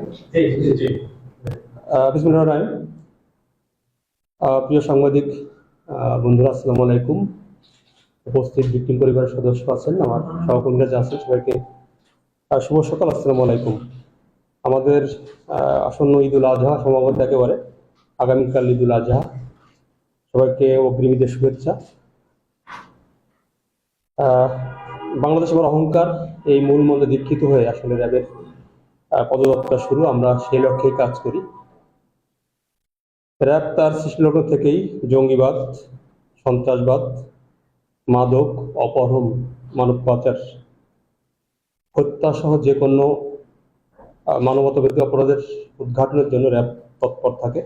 বিসমিল্লাহির রহমানির রহিম। প্রিয় সাংবাদিক বন্ধুরা, আসসালামু আলাইকুম। উপস্থিত ভিকটিম পরিবারের সদস্য আছেন, আমার সহকর্মীরা যা আছেন, সবাইকে শুভ সকাল, আসসালামু আলাইকুম। আমাদের আসন্ন ঈদুল আজহা সমাগত একেবারে, আগামীকাল ঈদুল আজহা, সবাইকে অগ্রিম ঈদের শুভেচ্ছা। বাংলাদেশ আমার অহংকার, এই মূল মন্ত্রে দীক্ষিত হয়ে আসলে র্যাবের পদযাত্রা শুরু। আমরা সেই লক্ষ্যেই কাজ করি। র্যাব তার সৃষ্টিলগ্ন থেকেই জঙ্গিবাদ, সন্ত্রাসবাদ, মাদক, অপহরণ, মানব পাচার, হত্যা সহ যে কোনো মানবতা বিরোধী অপরাধের উদ্ঘাটনের জন্য র্যাব তৎপর থাকে।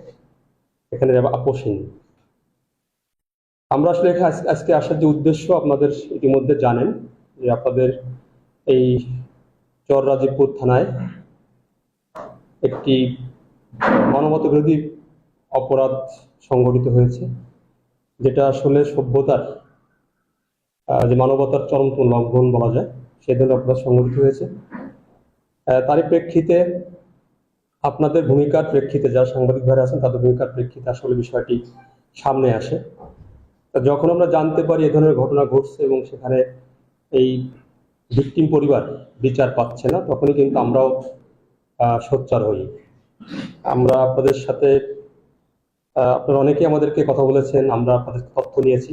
এখানে র্যাব আপোষহীন। আমরা আসলে আজকে আসার যে উদ্দেশ্য আপনাদের ইতিমধ্যে জানেন, যে আপনাদের এই চর রাজীবপুর থানায় একটি মানবতা বিরোধী অপরাধ সংঘটিত হয়েছে, যেটা আসলে সভ্যতার যে মানবতার চরমতম লঙ্ঘন বলা যায়, সে ধরনের অপরাধ সংঘটিত হয়েছে। তারই প্রেক্ষিতে আপনাদের ভূমিকার প্রেক্ষিতে, যারা সাংবাদিক ভাইরা আছেন তাদের ভূমিকার প্রেক্ষিতে আসলে বিষয়টি সামনে আসে। যখন আমরা জানতে পারি এ ধরনের ঘটনা ঘটছে এবং সেখানে এই ভিকটিম পরিবার বিচার পাচ্ছে না, তখনই কিন্তু আমরাও সোচ্চার হই। আমরা আপনাদের সাথে, আপনারা অনেকেই আমাদেরকে কথা বলেছেন, আমরা আপনাদের তথ্য নিয়েছি।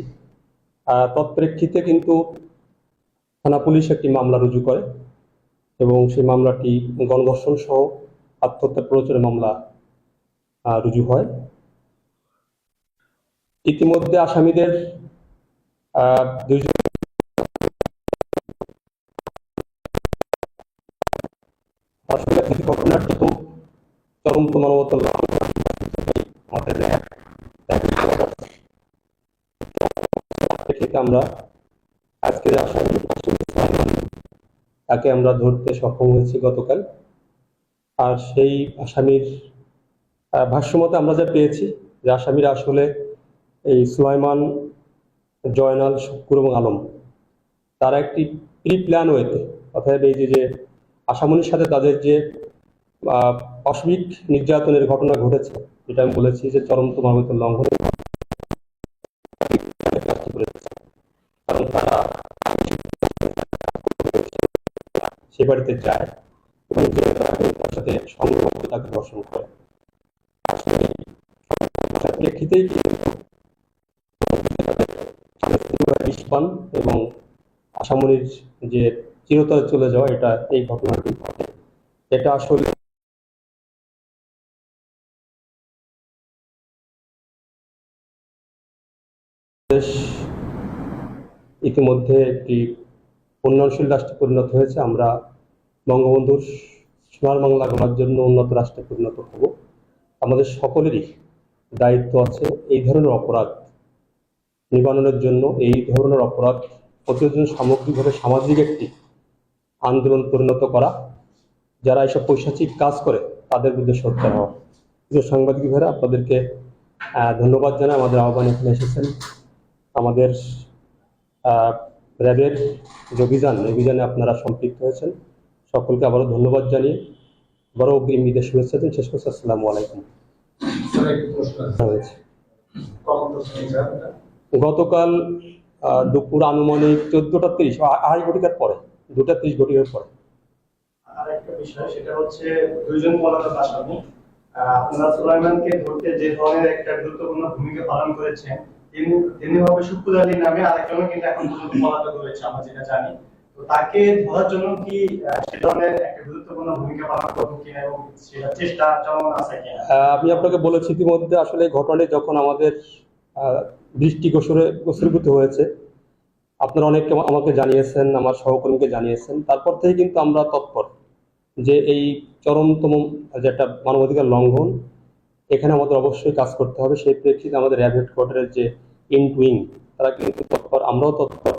তৎপ্রেক্ষিতে কিন্তু থানা পুলিশ একটি মামলা রুজু করে এবং সেই মামলাটি গণধর্ষণ সহ আত্মহত্যা প্ররোচনা মামলা রুজু হয়। ইতিমধ্যে আসামিদের দুইজন আসলে ঘটনাটি তো চরমতম মানবতার আমরা আজকে তাকে আমরা ধরতে সক্ষম হয়েছি গতকাল। আর সেই আসামির ভাষ্যমতে আমরা যা পেয়েছি, যে আসামিরা আসলে এই সুলাইমান, জয়নাল, শুক্কুর এবং আলম, তারা একটি প্রি প্ল্যান ওয়েতে, অর্থাৎ এই যে আসামনির সাথে তাদের যে অশ্বিক নির্যাতনের ঘটনা ঘটেছে, যেটা আমি বলেছি যে চরমতম মানবতার লঙ্ঘন, কারণ তারা সে বাড়িতে যায় এবং তার সাথে সংগ্রহ করে তাকে দর্শন করে। প্রেক্ষিতেই পান এবং আসামনির যে চিরতরে চলে যাওয়া, এটা এই ঘটনাটি ঘটে। এটা আসলে দেশ ইতিমধ্যে একটি উন্নয়নশীল রাষ্ট্রে পরিণত হয়েছে। আমরা বঙ্গবন্ধুর সোনার বাংলা গড়ার জন্য উন্নত রাষ্ট্রে পরিণত হব। আমাদের সকলেরই দায়িত্ব আছে এই ধরনের অপরাধ নিবারণের জন্য, এই ধরনের অপরাধ প্রতিরোধের জন্য সামগ্রিকভাবে সামাজিক একটি আন্দোলন পরিণত করা। যারা এইসব পৈশাচিক কাজ করে তাদের বিরুদ্ধে সোচ্চার হওয়া। সাংবাদিক ভাইরা, আপনাদেরকে ধন্যবাদ জানাই আমাদের আহ্বানে এখানে এসেছেন। আমাদের র্যাবের যে অভিযানে আপনারা সম্পৃক্ত হয়েছেন, সকলকে আবারও ধন্যবাদ জানিয়ে বড় অগ্রিম ঈদের শুভেচ্ছা দিন। শেষ করছি, আসসালামু আলাইকুম। গতকাল দুপুর আনুমানিক 14:30, 2:30 ঘটিকার পরে, 2:30 ঘটিকার পরে। আরেকটা বিষয়, সেটা হচ্ছে দুইজন পলাতক আসামি, আপনারা সুলাইমানকে ধরতে যে ধরনের একটা গুরুত্বপূর্ণ ভূমিকা পালন করেছেন, তিনি হবে শুক্কুর আলী নামে আরেকজন কিন্তু এখন পর্যন্ত পলাতক রয়েছে, আমরা যেটা জানি। তো তাকে ধরার জন্য কি সে ধরনের একটা গুরুত্বপূর্ণ ভূমিকা পালন করবো কিনা এবং সেটা চেষ্টা চালানো আছে কিনা? আমি আপনাকে বলেছি ইতিমধ্যে, আসলে ঘটনাটি যখন আমাদের দৃষ্টিগোচরীভূত হয়েছে, আপনারা অনেকে আমাকে জানিয়েছেন, আমার সহকর্মীকে জানিয়েছেন, তারপর থেকে কিন্তু আমরা তৎপর যে এই চরমতম যে একটা মানবাধিকার লঙ্ঘন, এখানে আমাদের অবশ্যই কাজ করতে হবে। সেই প্রেক্ষিতে আমাদের র্যাব হেডকোয়ার্টারের যে ইন উইং, তারা কিন্তু তৎপর, আমরাও তৎপর